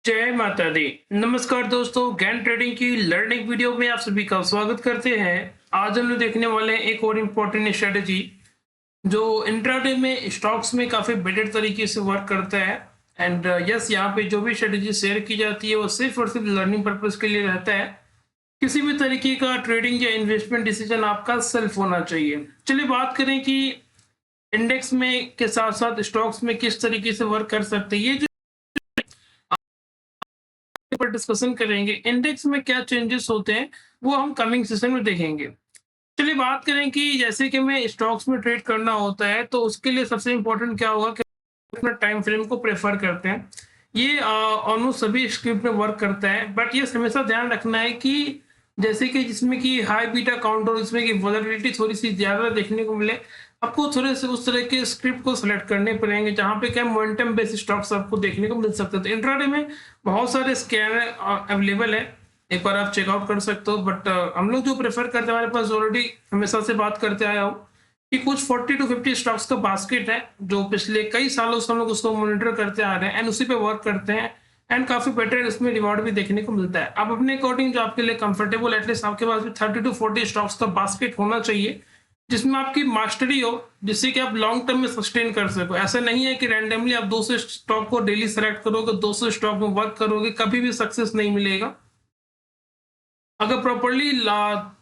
जय माता दी। नमस्कार दोस्तों, ज्ञान ट्रेडिंग की लर्निंग वीडियो में आप सभी का स्वागत करते हैं। आज हम लोग देखने वाले हैं एक और इम्पोर्टेंट स्ट्रेटेजी जो इंट्राडे में स्टॉक्स में काफी बेटर तरीके से वर्क करता है। एंड यस, यहाँ पे जो भी स्ट्रेटेजी शेयर की जाती है वो सिर्फ और सिर्फ लर्निंग पर्पज के लिए रहता है। किसी भी तरीके का ट्रेडिंग या इन्वेस्टमेंट डिसीजन आपका सेल्फ होना चाहिए। चलिए बात करें कि इंडेक्स में के साथ साथ स्टॉक्स में किस तरीके से वर्क कर सकते हैं। ये जो पर डिस्कशन करेंगे, इंडेक्स में क्या चेंजेस होते हैं वो हम कमिंग सेशन में देखेंगे। चलिए बात करें कि जैसे कि हमें स्टॉक्स में ट्रेड करना होता है तो उसके लिए सबसे इम्पोर्टेंट क्या होगा कि अपना टाइम फ्रेम को प्रेफर करते हैं। ये ऑलमोस्ट सभी स्क्रिप्ट में वर्क करता है, बट ये हमेशा ध्यान रखना है कि जैसे कि जिसमें कि हाई बीटा काउंटर, इसमें कि वोलेटिलिटी थोड़ी सी ज्यादा देखने को मिले, आपको थोड़े से उस तरह के स्क्रिप्ट को सिलेक्ट करने पड़ेंगे जहां पे क्या मोमेंटम बेस्ड स्टॉक्स आपको देखने को मिल सकते हैं। तो इंट्राडे में बहुत सारे स्कैनर अवेलेबल है, एक बार आप चेकआउट कर सकते हो। बट हम लोग जो प्रेफर करते हैं, हमारे पास ऑलरेडी हमेशा से बात करते आया हूँ कि कुछ 40 to 50 स्टॉक्स का बास्केट है जो पिछले कई सालों से हम लोग उसको मॉनिटर करते आ रहे हैं एंड उसी पे वर्क करते हैं एंड काफी बेटर इसमें रिवॉर्ड भी देखने को मिलता है। आप अपने अकॉर्डिंग जो आपके लिए कंफर्टेबल, एटलीस्ट आपके पास भी 30 to 40 स्टॉक्स का बास्केट होना चाहिए जिसमें आपकी मास्टरी हो, जिससे कि आप लॉन्ग टर्म में सस्टेन कर सको। ऐसा नहीं है कि रैंडमली आप 200 स्टॉक को डेली सेलेक्ट करोगे, 200 स्टॉक में वर्क करोगे, कभी भी सक्सेस नहीं मिलेगा। अगर प्रॉपरली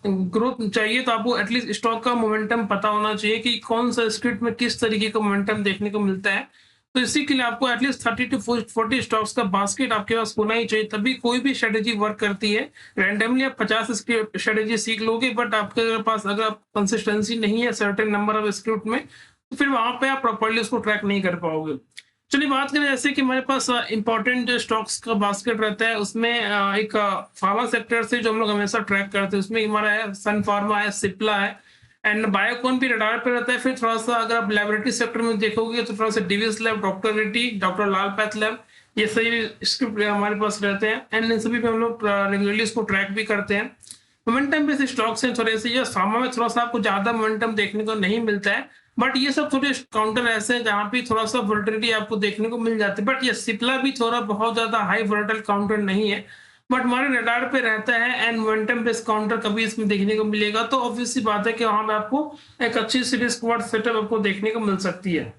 ग्रोथ चाहिए तो आपको एटलीस्ट स्टॉक का मोमेंटम पता होना चाहिए कि कौन सा स्क्रिप्ट में किस तरीके का मोमेंटम देखने को मिलता है। तो इसी के लिए आपको एटलीस्ट 30 to 40 स्टॉक्स का बास्केट आपके पास होना ही चाहिए, तभी कोई भी स्ट्रेटेजी वर्क करती है। रैंडमली आप 50 स्ट्रेटेजी सीख लोगे, बट आपके पास अगर कंसिस्टेंसी नहीं है सर्टेन नंबर ऑफ स्क्रिप्ट में, तो फिर वहां पे आप प्रॉपरली उसको ट्रैक नहीं कर पाओगे। चलिए बात करें, जैसे कि हमारे पास इंपॉर्टेंट जो स्टॉक्स का बास्केट रहता है उसमें एक फार्मा सेक्टर से जो हम लोग हमेशा ट्रैक करते हैं, उसमें हमारा है सन फार्मा है, सिप्ला है एंड बायोकॉन भी रडार पे रहता है। फिर थोड़ा सा अगर आप लेबोरेटरी सेक्टर में देखोगे तो थोड़ा सा Divi's lab, doctor Reddy, doctor Lal path lab, ये सभी स्क्रिप्ट हमारे पास रहते हैं एंड इन सभी पे हम लोग रेगुलरली इसको ट्रैक भी करते हैं। मोमेंटम बेस्ड स्टॉक्स हैं थोड़े से, ये फार्मा में थोड़ा सा आपको ज्यादा मोमेंटम देखने को नहीं मिलता है, बट ये सब थोड़े काउंटर ऐसे हैं जहां पे थोड़ा सा वोलेटिलिटी आपको देखने को मिल जाती है। बट ये सिप्ला भी थोड़ा बहुत ज्यादा हाई वोलेटाइल काउंटर नहीं है, बट हमारे रडार पे रहता है एंड मोमेंटम बेस्ड काउंटर कभी इसमें देखने को मिलेगा तो ऑब्वियस सी बात है कि वहां पे आपको एक अच्छी सीरीज स्क्वाड सेटअप आपको देखने को मिल सकती है।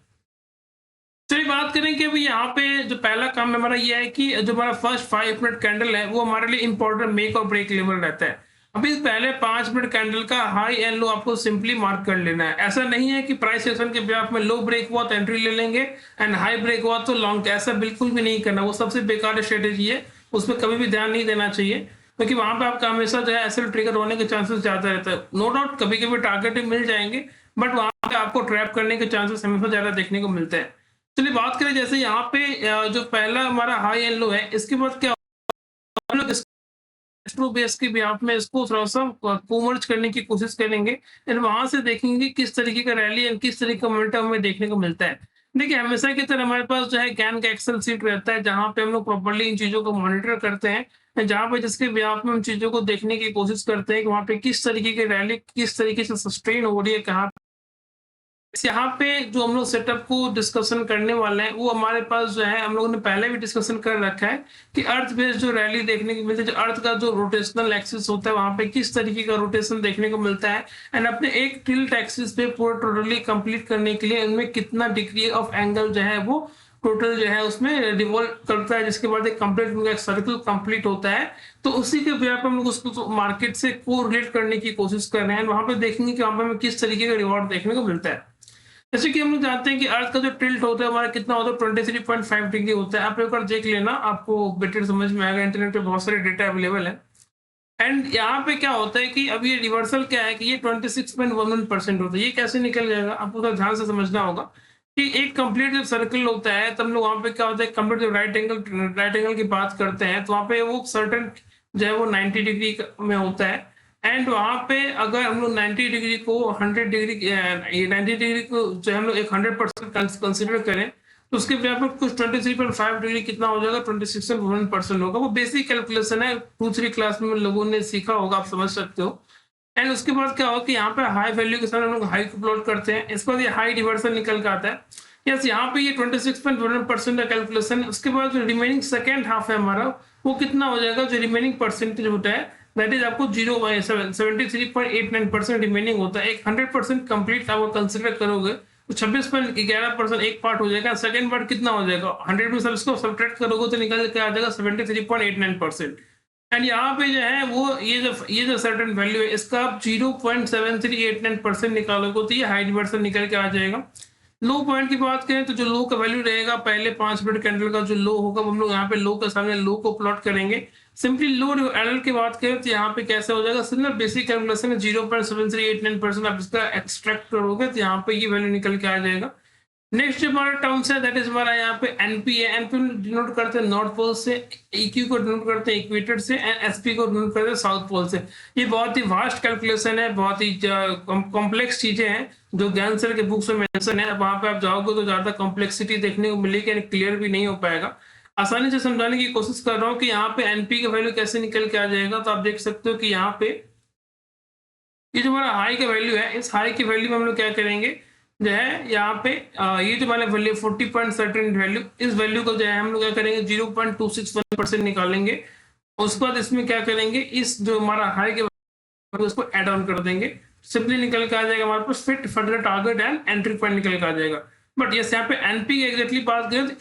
चलिए बात करें कि अभी यहाँ पे जो पहला काम हमारा ये है कि जो हमारा फर्स्ट 5 मिनट कैंडल है वो हमारे लिए इंपॉर्टेंट मेक और ब्रेक लेवल रहता है। अभी पहले 5 मिनट कैंडल का हाई एंड लो आपको सिंपली मार्क कर लेना है। ऐसा नहीं है कि प्राइस सेक्शन के ग्राफ में लो ब्रेक हुआ तो एंट्री ले लेंगे एंड हाई ब्रेक हुआ तो लॉन्ग, ऐसा बिल्कुल भी नहीं करना। वो सबसे बेकार स्ट्रेटेजी है, उसमें कभी भी ध्यान नहीं देना चाहिए, क्योंकि वहां पे आपका हमेशा जो है एसएल ट्रिगर होने के चांसेस ज्यादा रहता है। नो डाउट कभी कभी टारगेट मिल जाएंगे, बट वहां पे आपको ट्रैप करने के चांसेस हमेशा ज्यादा देखने को मिलते हैं। चलिए बात करें, जैसे यहाँ पे जो पहला हमारा हाई एंड लो है, इसके बाद क्या हम लोग एस्ट्रो बेस के बिहाफ में इसको थोड़ा सा कोमर्ज करने की कोशिश करेंगे एंड वहां से देखेंगे किस तरीके का रैली एंड किस तरीके का मोमेंटम हमें देखने को मिलता है। देखिए हमेशा की तरह हमारे पास जो है ज्ञान का एक्सेल सीट रहता है जहां पे हम लोग प्रॉपर्ली इन चीजों को मॉनिटर करते हैं, जहां पे जिसके बिहाफ में हम चीजों को देखने की कोशिश करते हैं कि वहां पे किस तरीके की रैली किस तरीके से सस्टेन हो रही है, कहाँ यहाँ पे जो हम लोग सेटअप को डिस्कशन करने वाले हैं वो हमारे पास जो है हम लोगों ने पहले भी डिस्कशन कर रखा है कि अर्थ बेस्ड जो रैली देखने को मिलती है, जो अर्थ का जो रोटेशनल एक्सिस होता है वहां पे किस तरीके का रोटेशन देखने को मिलता है एंड अपने एक टिल्ट एक्सिस पे पूरा टोटली कंप्लीट करने के लिए उनमें कितना डिग्री ऑफ एंगल जो है वो टोटल जो है उसमें रिवॉल्व करता है, जिसके बाद एक कंप्लीट एक सर्कल कंप्लीट होता है। तो उसी के बिहार पे हम लोग उसको मार्केट से कोरिलेट करने की कोशिश कर रहे हैं, वहां पे देखेंगे कि वहां पे हमें किस तरीके का रिवॉर्ड देखने को मिलता है। जैसे कि हम लोग जानते हैं कि अर्थ का जो टिल्ट होता है हमारा कितना होता है, 23.5 डिग्री होता है। आप एक बार देख लेना, आपको बेटर समझ में आएगा, इंटरनेट पे बहुत सारे डेटा अवेलेबल है। एंड यहाँ पे क्या होता है कि अब ये रिवर्सल क्या है कि ये 26.11% होता है। ये कैसे निकल जाएगा आपको थोड़ा ध्यान से समझना होगा कि एक कंप्लीट जब सर्कल होता है तब लोग वहां पे क्या होता है, कंप्लीट जब राइट एंगल की बात करते हैं तो वहां पे वो सर्टन जो है वो 90 डिग्री में होता है एंड वहां पे अगर हम लोग 90 डिग्री को 100 डिग्री, ये 90 डिग्री को जो हम लोग एक 100% कंसिडर करें तो उसके यहाँ पर कुछ 23.5 डिग्री कितना हो जाएगा, 26.1% होगा। वो बेसिक कैलकुलेशन है, 2-3 क्लास में लोगों ने सीखा होगा, आप समझ सकते हो। एंड उसके बाद क्या होगा कि यहाँ पे हाई वैल्यू के साथ हम लोग हाई को प्लॉट करते हैं, इसके बाद ये हाई रिवर्सल निकल के आता है। यस, यहाँ पे ये 26.11% का कैलकुलेशन है। उसके बाद जो रिमेनिंग सेकंड हाफ है हमारा, वो कितना हो जाएगा, जो रिमेनिंग परसेंटेज होता है दैट इज आपको 73.89% रिमेनिंग होता है। एक 100% कंप्लीट आप कंसिडर करोगे तो 26.11% एक पार्ट हो जाएगा। सेकंड पार्ट कितना हो जाएगा, 100 में सब इसको सब्ट्रैक्ट करोगे तो निकल के आ जाएगा 73.89%। एंड यहाँ पे जो है वो ये जो सर्टेन वैल्यू है इसका आप 0.7389% निकालोगे तो ये हाई रिवर्सल निकल के आ जाएगा। लो पॉइंट की बात करें तो जो लो का वैल्यू रहेगा, पहले 5 मिनट कैंडल का जो लो होगा, हम लोग यहाँ पे लो के सामने लो को प्लॉट करेंगे। सिंपली लो एल की बात करें तो यहाँ पे कैसे हो जाएगा, सिंपल बेसिक कैलकुलेशन है 0.7389% आप इसका एक्सट्रैक्ट करोगे तो यहाँ पे ये वैल्यू निकल के आ जाएगा। नेक्स्ट हमारा टर्म्स है दैट इज हमारा यहाँ पे एनपी है। एनपी डिनोट करते हैं नॉर्थ पोल से, ईक्यू को डिनोट करते हैं इक्वेटर से, एंड एसपी को डिनोट करते हैं साउथ पोल से। ये बहुत ही वास्ट कैलकुलेशन है, बहुत ही कॉम्प्लेक्स चीजें हैं जो ज्ञान सर के बुक्स में मेंशन है। वहां पे आप जाओगे तो ज्यादा कॉम्प्लेक्सिटी देखने को मिलेगी एंड क्लियर भी नहीं हो पाएगा। आसानी से समझाने की कोशिश कर रहा हूँ कि यहाँ पे एनपी का वैल्यू कैसे निकल के आ जाएगा। तो आप देख सकते हो कि यहाँ पे ये जो हमारा हाई का वैल्यू है, इस हाई की वैल्यू में हम लोग क्या करेंगे जो है यहाँ पे ये जो हमारा वैल्यू 40.13 वैल्यू, इस वैल्यू को जो है हम लोग क्या करेंगे 0.261% निकालेंगे। उसके बाद इसमें क्या करेंगे, इस जो हमारा हाई के वैल्यू उसको ऐड ऑन कर देंगे, सिंपली निकल के आ जाएगा हमारे पास fit further target and entry point निकल के आ जाएगा। बट यस यहाँ पे एनपी एग्जैक्टली बात करें तो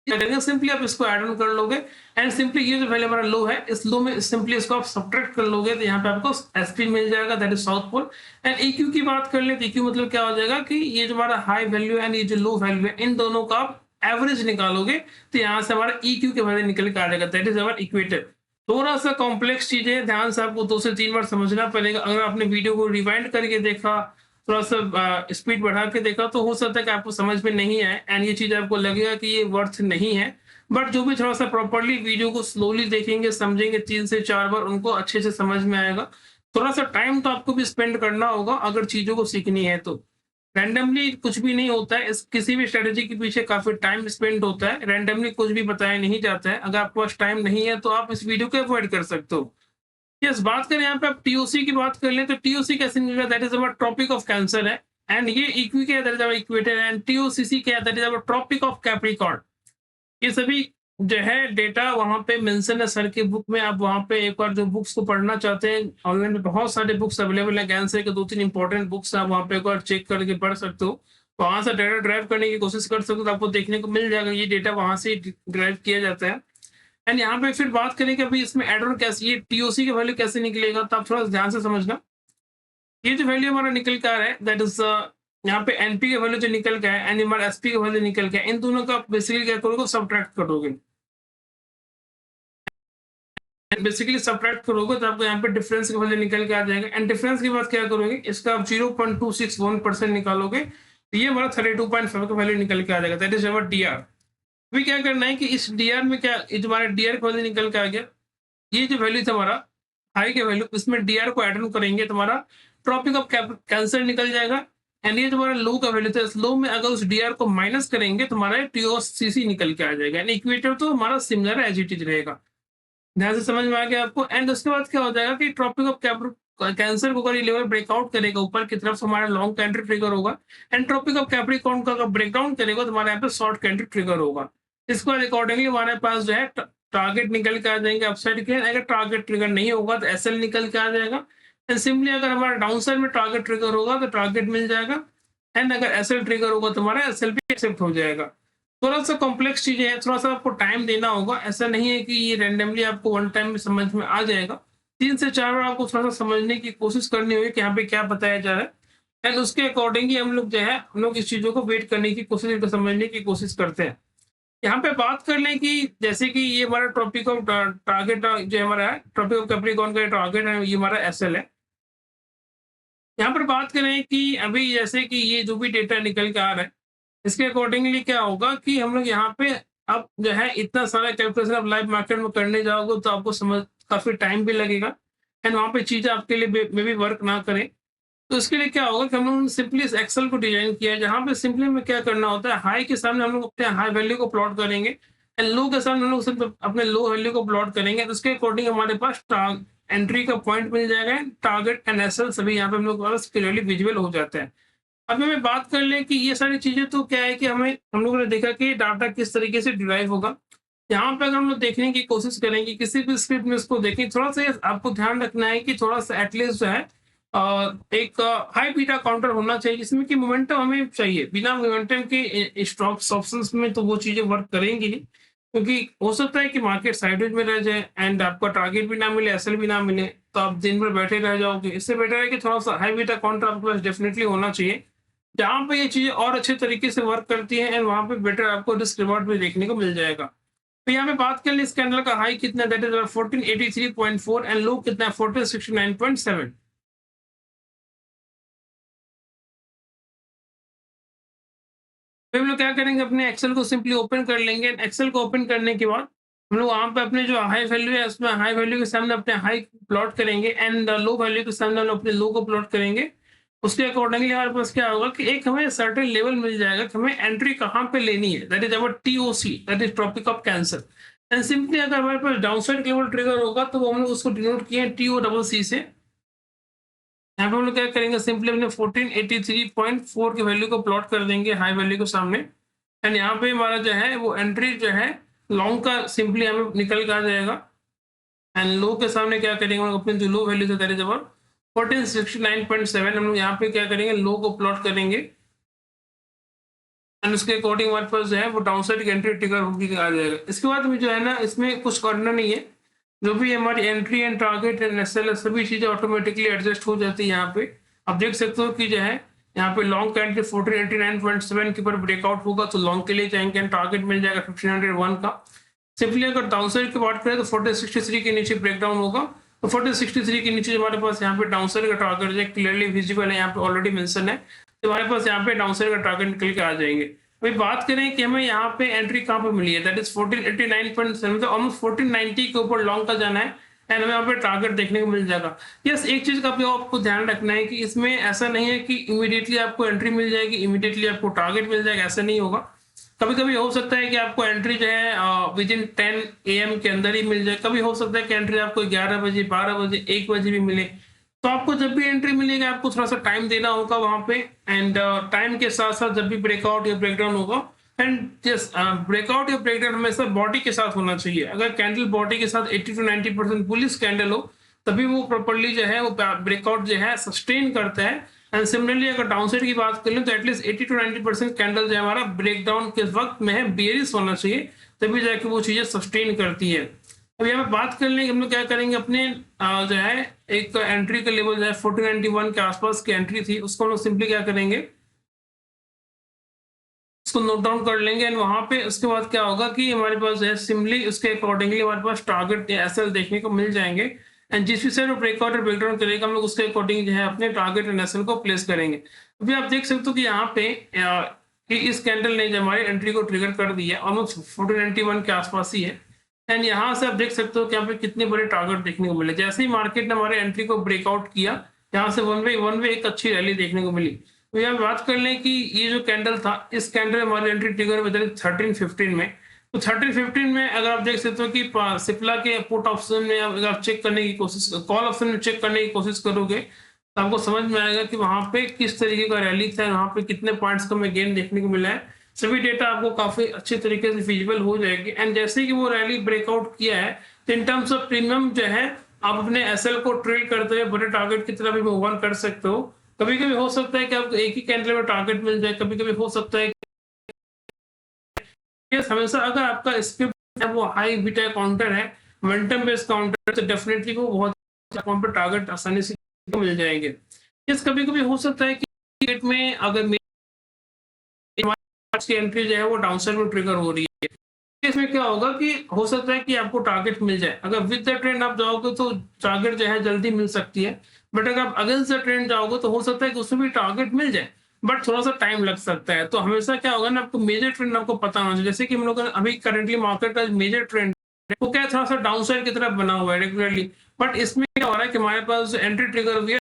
करेंगे, सिंपली आप इसको ऐड ऑन कर लोगे एंड सिंपली ये जो वैल्यू हमारा लो है, इस लो में सिंपली इसको आप सब्ट्रैक्ट कर लोगे तो यहाँ पे आपको एसपी मिल जाएगा that is south pole. And EQ की बात कर ले तो ईक्यू मतलब क्या हो जाएगा कि ये जो हमारा हाई वैल्यू है एंड ये जो लो वैल्यू है, इन दोनों का आप एवरेज निकालोगे तो यहाँ से हमारा ईक्यू के वैल्यू निकल के आ जाएगा दैट इज हमारा इक्वेटर। थोड़ा सा कॉम्प्लेक्स चीज है, ध्यान से आपको 2 से 3 बार समझना पड़ेगा। अगर आपने वीडियो को रिवाइंड करके देखा, थोड़ा सा स्पीड बढ़ा के देखा तो हो सकता है कि आपको समझ में नहीं आए एंड ये चीज आपको लगेगा कि ये वर्थ नहीं है। बट जो भी थोड़ा सा प्रॉपर्ली वीडियो को स्लोली देखेंगे, समझेंगे 3 से 4 बार, उनको अच्छे से समझ में आएगा। थोड़ा सा टाइम तो आपको भी स्पेंड करना होगा अगर चीजों को सीखनी है तो। रैंडमली कुछ भी नहीं होता है, इस किसी भी स्ट्रेटेजी के पीछे काफी टाइम स्पेंड होता है। रैंडमली कुछ भी बताया नहीं जाता है। अगर आपके पास टाइम नहीं है तो आप इस वीडियो को अवॉइड कर सकते हो। यस, बात करें यहाँ पे आप टीओसी की बात कर लें तो टीओसी कैसे निकला, that is our tropic of cancer है। एंड ये इक्वी क्या है, that is our equator. And TOCC क्या है, that is our tropic of capricorn. ये सभी जो है डेटा वहां पे मेंशन है सर की बुक में। आप वहां पे एक बार जो बुक्स को पढ़ना चाहते हैं, ऑनलाइन में बहुत सारे बुक्स अवेलेबल है, ज्ञान सर के 2-3 इंपॉर्टेंट बुक्स आप वहां पे एक बार चेक करके पढ़ सकते हो। वहां से डेटा ड्राइव करने की कोशिश कर सकते हो तो आपको देखने को मिल जाएगा ये डेटा वहां से ड्राइव किया जाता है। एंड यहाँ पे फिर बात करें कि अभी इसमें एड ऑन कैसे, ये टीओसी का वैल्यू कैसे निकलेगा, तो आप थोड़ा ध्यान से समझना। ये जो वैल्यू हमारा निकल के आ रहा है दैट इज यहाँ पे एनपी का वैल्यू जो निकल के है एंड हमारा एसपी का वैल्यू निकल के है, इन दोनों का बेसिकली क्या करोगे, सब्ट्रैक्ट करोगे। बेसिकली सब्ट्रैक्ट करोगे तो आपको यहाँ पे डिफरेंस का वैल्यू निकल के आ जाएगा। एंड डिफरेंस की बात क्या करोगे, इसका आप 0.261% निकालोगे तो ये हमारा 32.5 का वैल्यू निकल के आ जाएगा दैट इज अवर डीआर। अभी क्या करना है कि इस डीआर में क्या, ये जो हमारा डीआर का वैल्यू निकल के आ गया, ये जो वैल्यू था हमारा हाई के वैल्यू, इसमें डीआर को ऐड ऑन करेंगे तो हमारा ट्रॉपिक ऑफ कैंसर निकल जाएगा। एंड ये जो हमारा लो का वैल्यू था, इस लो में अगर उस डीआर को माइनस करेंगे तो हमारा टीओसीसी निकल के आ जाएगा। एंड इक्वेटर तो हमारा सिमिलर एज इट इज रहेगा। ध्यान से समझ में आ गया आपको। एंड उसके बाद क्या हो जाएगा कि ट्रॉपिक ऑफ कैंसर को अगर ये लेवल ब्रेकआउट करेगा ऊपर की तरफ, हमारा लॉन्ग कैंट्री ट्रिगर होगा। एंड ट्रॉपिक ऑफ कैप्रिकॉर्न का अगर ब्रेकडाउन करेगा तो हमारे यहाँ पे शॉर्ट कैंट्री ट्रिगर होगा। इसके बाद अकॉर्डिंगली हमारे पास जो है टारगेट निकल के आ जाएंगे अपसाइड के। अगर टारगेट ट्रिगर नहीं होगा तो एसएल निकल के आ जाएगा। एंड सिंपली अगर हमारा डाउन साइड में टारगेट ट्रिगर होगा तो टारगेट मिल जाएगा। एंड अगर एसएल ट्रिगर होगा तो हमारा एसएल भी एक्सेप्ट हो जाएगा। थोड़ा सा कॉम्प्लेक्स चीजें हैं, थोड़ा सा आपको टाइम देना होगा। ऐसा नहीं है कि ये रैंडमली आपको वन टाइम में समझ में आ जाएगा। 3 से 4 बार आपको थोड़ा सा समझने की कोशिश करनी होगी कि यहाँ पे क्या बताया जा रहा है। एंड उसके अकॉर्डिंगली हम लोग जो है हम लोग इस चीजों को वेट करने की कोशिश, समझने की कोशिश करते हैं। यहाँ पे बात कर लें कि जैसे कि ये हमारा टॉपिक ऑफ टारगेट जो हमारा है, टॉपिक ऑफ कैप्रिकॉर्न का टारगेट है, ये हमारा एसएल है। यहाँ पर बात करें कि अभी जैसे कि ये जो भी डेटा निकल के आ रहा है, इसके अकॉर्डिंगली क्या होगा कि हम लोग यहाँ पे अब जो है इतना सारा कैलकुलेशन आप लाइव मार्केट में करने जाओगे तो आपको समझ काफी टाइम भी लगेगा। एंड वहाँ पे चीजें आपके लिए मे भी वर्क ना करें। तो इसके लिए क्या होगा कि हम लोगों ने सिंपली इस एक्सेल को डिजाइन किया है, जहाँ पे सिंपली में क्या करना होता है, हाई के सामने हम लोग अपने हाई वैल्यू को प्लॉट करेंगे एंड लो के सामने हम लोग सिर्फ अपने लो वैल्यू को प्लॉट करेंगे। तो उसके अकॉर्डिंग हमारे पास एंट्री का पॉइंट मिल जाएगा, टारगेट एंड एसएल सभी यहाँ पे हम लोग क्लियरली विजुअल हो जाते हैं। अब हमें बात कर लें कि ये सारी चीज़ें तो क्या है कि हम लोगों ने देखा कि डाटा किस तरीके से डिराइव होगा। यहाँ पे अगर हम लोग देखने की कोशिश करेंगे किसी भी स्क्रिप्ट में इसको देखें, थोड़ा-सा ये आपको ध्यान रखना है कि थोड़ा-सा एटलीस्ट जो है एक हाई बीटा काउंटर होना चाहिए जिसमें कि मोमेंटम हमें चाहिए। बिना मोमेंटम के स्टॉक्स ऑप्शंस में तो वो चीज़ें वर्क करेंगी नहीं। क्योंकि हो सकता है कि मार्केट साइडवेज में रह जाए एंड आपका टारगेट भी ना मिले, एसएल भी ना मिले, तो आप दिन भर बैठे रह जाओगे। इससे बेटर है कि थोड़ा-सा हाई बीटा काउंटर आपके पास डेफिनिटली होना चाहिए। जहाँ पे ये चीज़ें और अच्छे तरीके से वर्क करती हैं एंड वहाँ पे बेटर आपको रिस्क रिवॉर्ड भी देखने को मिल जाएगा। तो यहाँ पे बात कर लें इस कैंडल का हाई कितना है, दैट इज़ 1483.4 एंड लो कितना है 1469.7। फिर हम लोग क्या करेंगे, अपने एक्सेल को सिंपली ओपन कर लेंगे। एक्सेल को ओपन करने के बाद हम लोग वहाँ पे अपने जो हाई वैल्यू है उसमें हाई वैल्यू के सामने अपने हाई प्लॉट करेंगे एंड लो वैल्यू के सामने हम लोग अपने लो को प्लॉट करेंगे। उसके अकॉर्डिंगली हमारे पास क्या होगा कि एक हमें सर्टेन लेवल मिल जाएगा कि हमें एंट्री कहाँ पे लेनी है, that is our TOC, that is tropic of cancer. And simply अगर हमारे पास डाउनसाइड लेवल ट्रिगर होगा तो वो हम लोग उसको डिनोट किए टीओ डबल सी से। यहाँ पे हम लोग क्या करेंगे, सिंपली अपने 1483.4 की वैल्यू को प्लॉट कर देंगे हाई वैल्यू के सामने। एंड यहाँ पे हमारा जो है वो एंट्री जो है लॉन्ग का सिंपली हमें निकल के आ जाएगा। एंड लो के सामने क्या करेंगे, हम लोग अपने जो low value say that is about 1469.7 हम लोग यहाँ पे क्या करेंगे, लो को प्लॉट करेंगे। एंड उसके अकॉर्डिंग हमारे पास जो है वो डाउनसाइड की एंट्री ट्रिगर होगी आ जाएगा। इसके बाद में जो है ना, इसमें कुछ करना नहीं है। जो भी हमारी entry and target and SL सभी चीजें ऑटोमेटिकली एडजस्ट हो जाती है। यहाँ पे आप देख सकते हो कि जो है यहाँ पे लॉन्ग का एंट्री 1489.7 के ऊपर ब्रेकआउट होगा तो लॉन्ग के लिए जाएंगे एंड टारगेट मिल जाएगा 1501 का। सिंपली अगर डाउनसाइड की बात करें तो 1463 के नीचे ब्रेकडाउन होगा। तो 1463 के नीचे हमारे पास यहाँ पे डाउनसाइड का टारगेट जो क्लियरली विजिबल है, यहाँ पे ऑलरेडी मेंशन है। तो हमारे पास यहाँ पे डाउनसाइड का टारगेट निकल के आ जाएंगे। अभी बात करें कि हमें यहाँ पे एंट्री कहाँ पे मिली है, दैट इज 1489.7, मतलब ऑलमोस्ट 1490 के ऊपर लॉन्ग का जाना है एंड हमें यहाँ पे टारगेट देखने को मिल जाएगा। यस, एक चीज का भी आपको ध्यान रखना है कि इसमें ऐसा नहीं है कि इमीडिएटली आपको एंट्री मिल जाएगी, इमीडिएटली आपको टारगेट मिल जाएगा, ऐसा नहीं होगा। कभी कभी हो सकता है कि आपको एंट्री जो है विद इन 10 AM के अंदर ही मिल जाए। कभी हो सकता है कि एंट्री आपको 11 बजे, 12 बजे, 1 बजे भी मिले। तो आपको जब भी एंट्री मिलेगा आपको थोड़ा सा टाइम देना होगा वहां पे। एंड टाइम के साथ साथ जब भी ब्रेकआउट या ब्रेकडाउन होगा, एंड यस, ब्रेकआउट या ब्रेकडाउन हमेशा बॉडी के साथ होना चाहिए। अगर कैंडल बॉडी के साथ 80 to 90% बुलिश कैंडल हो तभी वो प्रॉपर्ली जो है वो ब्रेकआउट जो है सस्टेन करता है। एंड सिमिलरली अगर डाउनसाइड की बात कर लें तो एटलीस्ट 80 to 90% कैंडल जो है हमारा ब्रेकडाउन के वक्त में है बेरिश होना चाहिए, तभी जाके वो चीजें सस्टेन करती है। अब यहाँ पे बात कर लें हम लोग क्या करेंगे, अपने जो है एक एंट्री का लेवल जो है 1491 के आसपास की एंट्री थी, उसको हम लोग सिंपली क्या करेंगे, उसको नोट डाउन कर लेंगे। एंड वहां पे उसके बाद क्या होगा कि हमारे पास जो है सिंपली उसके अकॉर्डिंगली हमारे पास टारगेट या एसएल देखने को मिल जाएंगे। एंड जिस भी साइड ब्रेकआउट और ब्रेकडाउन करेगा हम लोग उसके अकॉर्डिंग जो है अपने टारगेट एंड एसएल को प्लेस करेंगे। अभी आप देख सकते हो कि यहाँ पे कि इस कैंडल ने जो हमारी एंट्री को ट्रिगर कर दिया ऑलमोस्ट 1491 के आसपास ही है। एंड यहाँ से आप देख सकते हो कि यहाँ पे कितने बड़े टारगेट देखने को मिले। जैसे ही मार्केट ने हमारे एंट्री को ब्रेकआउट किया, यहाँ से वन वे एक अच्छी रैली देखने को मिली। तो यहाँ बात कर लें कि ये जो कैंडल था, इस कैंडल में हमारी एंट्री ट्रिगर हुई 1315 में। तो 1315 में अगर आप देख सकते हो कि सिप्ला के पुट ऑप्शन में अगर आप चेक करने की कोशिश, कॉल ऑप्शन में चेक करने की कोशिश करोगे तो आपको समझ में आएगा कि वहां पे किस तरीके का रैली था, वहां पे कितने पॉइंट्स का हमें गेन देखने को मिला है। सभी डेटा आपको काफी अच्छे तरीके से विजिबल हो जाएगी। एंड जैसे कि वो रैली ब्रेकआउट किया है तो इन टर्म्स ऑफ प्रीमियम जो है आप अपने एसएल को ट्रेड करते हुए बड़े टारगेट की तरफ भी मूव ऑन कर सकते हो। कभी कभी हो सकता है कि आपको एक ही कैंडल में टारगेट मिल जाए, कभी कभी हो सकता है कि हमेशा अगर आपका स्क्रिप्ट है वो हाई बीटा काउंटर है, मोमेंटम बेस्ड काउंटर, तो डेफिनेटली वो बहुत अकाउंट पर टारगेट आसानी से मिल जाएंगे। इस कभी कभी हो सकता है कि रेट में अगर की एंट्री जो है वो डाउनसाइड में ट्रिगर हो रही है, इसमें क्या होगा कि हो सकता है कि आपको टारगेट मिल जाए। अगर विद द ट्रेंड आप जाओगे तो टारगेट जो है जल्दी मिल सकती है, बट अगर आप अगेंस्ट द ट्रेंड जाओगे तो हो सकता है कि उसमें भी टारगेट मिल जाए बट थोड़ा सा टाइम लग सकता है। तो हमेशा क्या होगा ना, आपको मेजर ट्रेंड आपको पता होना चाहिए। जैसे कि हम लोग अभी करेंटली मार्केट का मेजर ट्रेंड वो क्या है, थोड़ा सा डाउनसाइड की तरफ बना हुआ है रेगुलरली, बट इसमें क्या हो रहा है कि हमारे पास एंट्री ट्रिगर हुई है